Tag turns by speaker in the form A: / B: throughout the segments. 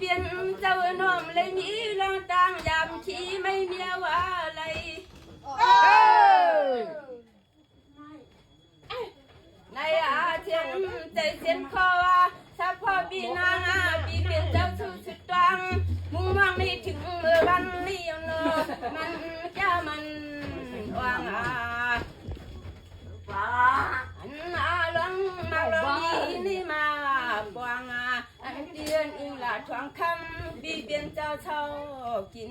A: biển dâu nòm lấy mỹ lang tang giảm khí mây miêu à lấy này à thiên tây thiên kho à sao kho bi nang à bi biển dâu su su toang mung mang điถึงวันเลี้ยงเนอมันจะมันวางà anh à lăng mà lăng đi mà quang à anh tiên in là thoáng khăm bi biển trao trao kín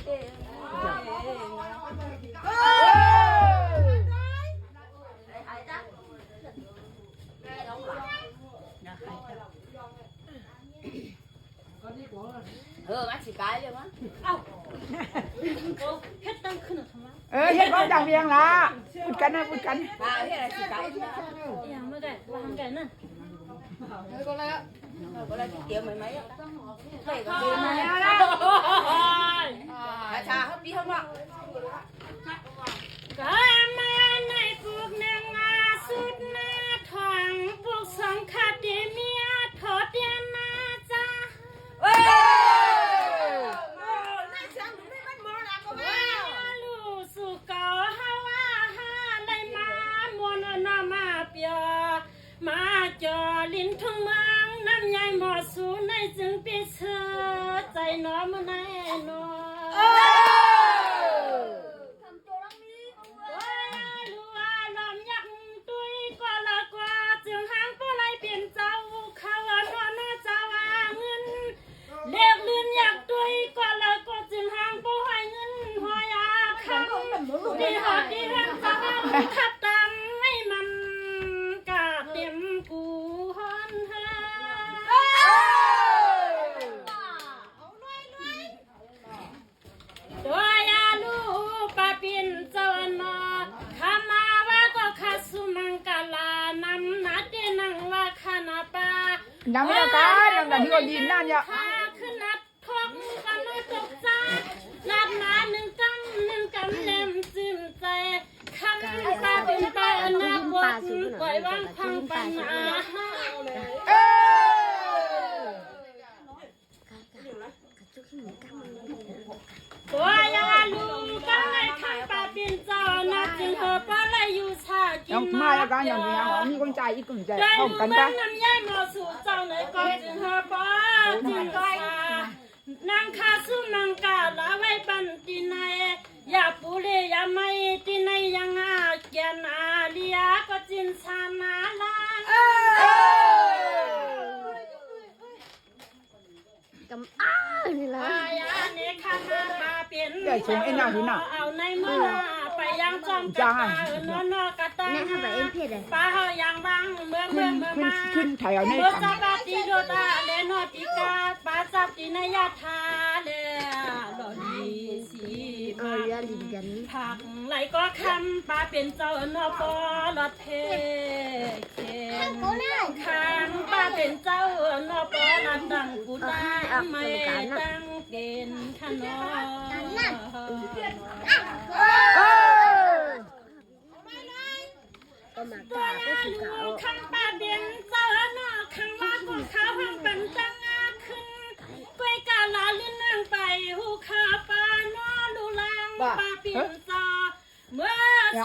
A: tên bác chỉ cái luôn á hết tăng khơi được không á
B: hết bao đằng viên là bút cắn á bút cắn
A: à thế là chỉ cái
C: dạ mới cái làm cái nữa
A: có lấy cái kiểu mấy mấy thầy có
C: thôi
A: này trà hấp đi không ạ
C: cả mà này cuộc nàng à sút na thoáng cuộc sống khát đi mía thọ tiền na cha su cao hawa ha lại mà muôn na mà bia mà cho linh thông mang năm nhai mò su này dừng bị sơใจnó mà này nó đi học đi làm sao khắp tâm mấy mình cả tiệm cũ hơn ha đôi alu ba pin cho nó khama wa có khasu mang cả là năm nát đi năng wa khana pa
B: nắm nó cá nắm là nhiều gì nan vậy
C: ขึ้นนัดทอกกันนัดตกใจนัดมาหนึ่งกำเล่มซึมใจคำตาเป็นไปอนาคตปล่อยวางพังปัญหาตัวยาลูกันในทางป่าเป็นเจ้านัดจึงเหอปลาไหลอยู่ชากิน
B: ông mai là cá nhầm gì hảมีcon trai ít con trai
C: ได้
B: không
C: รู้
B: cắn
C: ว่า
B: cá
C: น้ำย่ายหมอสู่เจ้าในกองจึงเหอปลาจึงก้อยนางคาสุมังกาลาไว้ปันตินายอย่าปูเลอย่าไม่ตินายยังอาเกียนอาเลียก็จินชานาลานี่ละยาเนคานาบาเป็นเอาในมือไปยังจอมกะตานอกะตาป้าเฮายังบังเมือง
B: ขึ้นถ่ายเอาใน
C: เมื่อ
B: ถัง
C: ซาบาติโดตาเลนอติกาปาซับตินายาทาเลดอดีสีผักไหลก็คำปลาเป็นเจ้านอปอลอดเพเคนคำปลาเป็นเจ้านอปอลันดังกูได้ไม่ตั้งเกณฑ์ขนอตัวลูคำปลาเด่นเจ้านอคำว่ากูเขาห้องเป็นตั้งอาขึ้นกวยกาลาลื่นนั่งไปหูขาปลานอลูลังปลาเปลี่ยนจอเมื่อ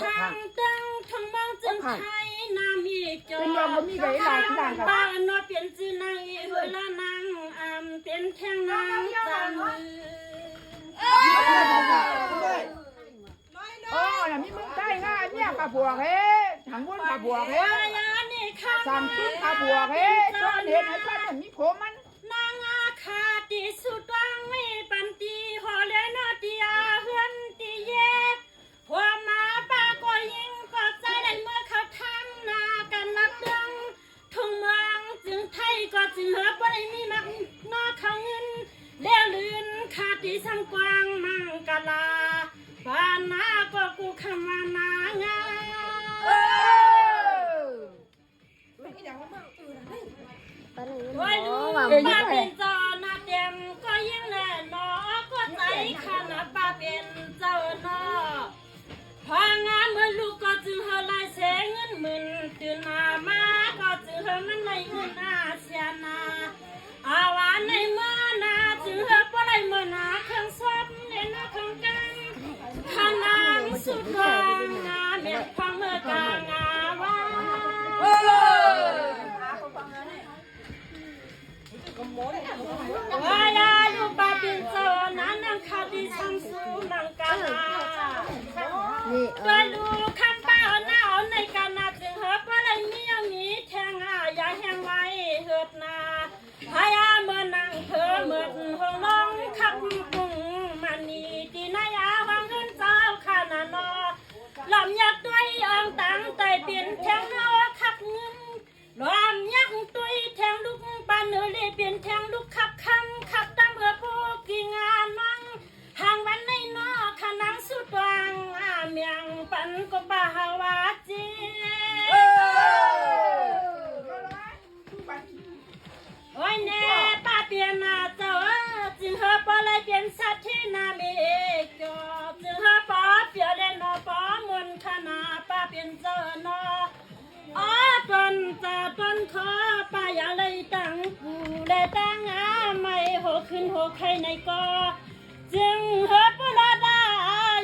C: ช่างตั้งทั้งมองจึงไทยนามีจอปลานอเปลี่ยนจือนางเวลานางเป็นแทงนางจัน
B: là mi mưng tay nga nhẹ cả buộc hết thằng buôn cả buộc hết sang chút cả buộc hết cho nên là cho nên mi khổ man
C: นางอาคาติสุดวังไม่ปันตีหอเลนอตีอาเฮือนตีเย่หัวมาปาก็ยิงก็ใจได้เมื่อเขาทำนากันนับดังทุ่งเมืองจึงไทยก็จึงเหอบ่ได้มีมักนอเขาเงินเลี้ยวลื่นคาติสังกวางมังกะลาปานาก็กูขมานางาไว้ดูป้าเป็นเจ้านาเต็มก็ยิ่งแน่นอก็ใจขนาดป้าเป็นเจ้านา พองานเมื่อลูกก็จึงเฮาลายเสเงินหมื่นตื่นมาก็จึงเฮามันในเงินอาเซียนาอาวานในเมื่อ ฟังเมื่อกางาว่า วายาลูกปาปินโซนันนังคาดิซัมซูนังกานาด้วยลูกคำป้าหน้าในกานาจึงเฮบอะไรมีอย่างนี้แทงอย่าแห้งไว้เหิดนาพายาเมื่อนังเธอเมื่อห้องน้องขับปุงมันนี่ตีนายาวังเงินเจ้าขานาโนหล่อมยักษ์ด้วยยองตังไตเปลี่ยนแทงนอขับเงินหล่อมยักษ์ด้วยแทงลูกปานเนื้อเลยเปลี่ยนแทงลูกขับคำขับตามเหือผู้กี่งานนังห่างวันในนอขนังสุดวังเมียงปันก็บาฮาวาจีโอ้ยเน่ป้าเปลี่ยนนาเจ้าจึงเฮปอเลยเปลี่ยนสัตว์ที่นาเมกจอจึงเฮปอเปลี่ยนเลนนอปอมนขนาป้าเปลี่ยนเจ้านออ๋อต้นจะต้นขอป้าอย่าเลยตั้งกูเลยตั้งไม่โหขึ้นโหใครในกอจึงเฮปลาดา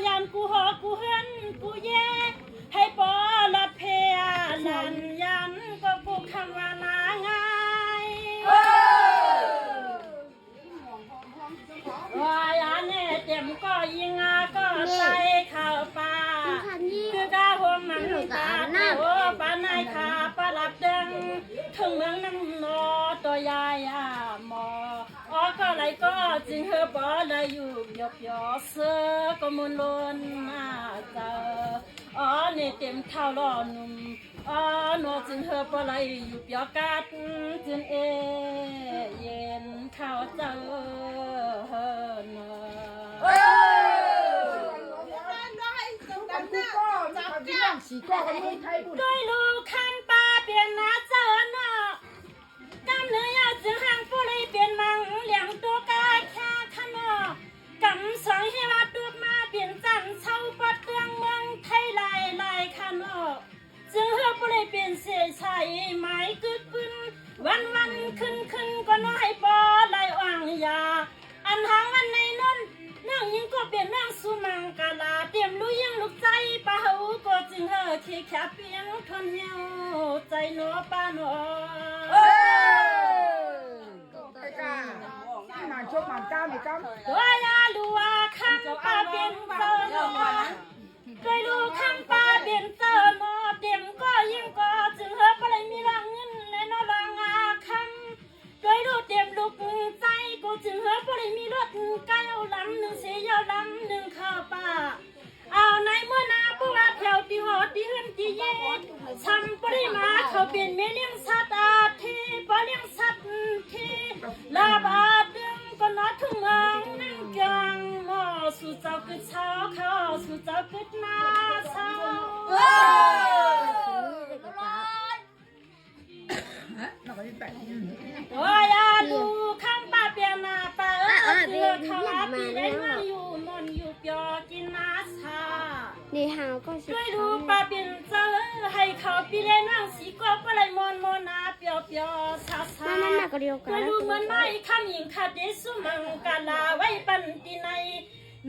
C: ยันกูหอกูเฮือนกูแย่ให้ปอลัดเพยลันยันก็กูคำว่านาง่ายว่าอย่าเน่เต็มก็ยิงก็ใส่ข้าวปลาคือกาหัวมันตาโอ้ปานายขาปลาดังถึงเมืองน้ำนอตัวยายหมออ๋อก็ไรก็จึงเฮบอเลยอยู่หยอกหยอเสือก็มุนลนเจออ๋อเนี่ยเต็มเท่าล้อนุ่มอ๋อหนอจึงเฮบอเลยอยู่หยอกกัดจึงเย็นข้าวเจอเฮนด้วยลูกคำปาเปลี่ยนนาเจอเนาะกำเนื้อยาจึงห่างผู้เลยเปลี่ยนมังเลี้ยงตัวกาแค่ขนอกำสองให้ว่าตูดมาเปลี่ยนจันเช่าปัดเตืองเมืองไทยลายขนอจึงเฮาผู้เลยเปลี่ยนเสียใช้ไม้กึกขึ้นวันขึ้นก็น้อยปอลายอ่างยาอันหางวันในนั้นนั่งยิงก็เปลี่ยนนั่งสุมังกาลาเตรียมรู้ยังลูกใจป้าหูก็จึงเฮอขี้แคบเพียงทนเหี่ยวใจหนอป้าหนอตัวยาลูว่าคำป้าเปลี่ยนเจอหนอด้วยลูกคำป้าเปลี่ยนเจอหนอเตรียมก็ยิงก็จึงเฮอปอะไรมีรังเงินและนอรังคำด้วยลูกเตรียมลูกใจก็จึงเฮอปอะไรมีรถไก่เอาลำหนึ่งเสียเอาลำหนึ่งข้าวป้าเอาในเมื่อนาผู้ว่าแถวที่หอที่หืนที่เย็นทำปริมาเขาเปลี่ยนเมเลี้ยงสัตว์อาทีปเลี้ยงสัตว์ทีลาบาดึงก็นอทุ่งนั่งกังหม้อสู่เจ้ากึศเช้าเข้าสู่เจ้ากึศนาเช้าโอ้ยาดูคำป้าเปลี่ยนนาป้าเสือเขาปีได้มาอยู่นอนอยู่เปียกินนาชา
D: นี่ฮาวก็
C: ด้วยดูป้าเปลี่ยนเจอให้เขาปีได้นั่งสีก็ปลายมอนนาเปียวซา
D: นั่นน่ะก็เดียวกัน
C: ด้วยดูเหมือนน้อยคำหญิงขาดเดสุมังกาลาไว้ปันตีใน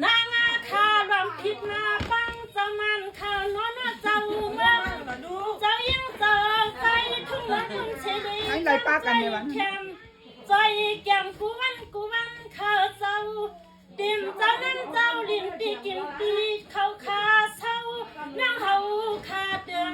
C: นางาคาลำผิดนาฟังเจ้ามันข้าวนอนเจ้าเมืองเจ้ายิ่งเจ้าใจทุ่งเมืองคุณเฉลี่ยใจใจแก้มกูวันข้าเจ้าดิมเจ้านั้นเจ้าลิ้นตีกินตีเขาคาเศร้านั่งเฮาคาเดือง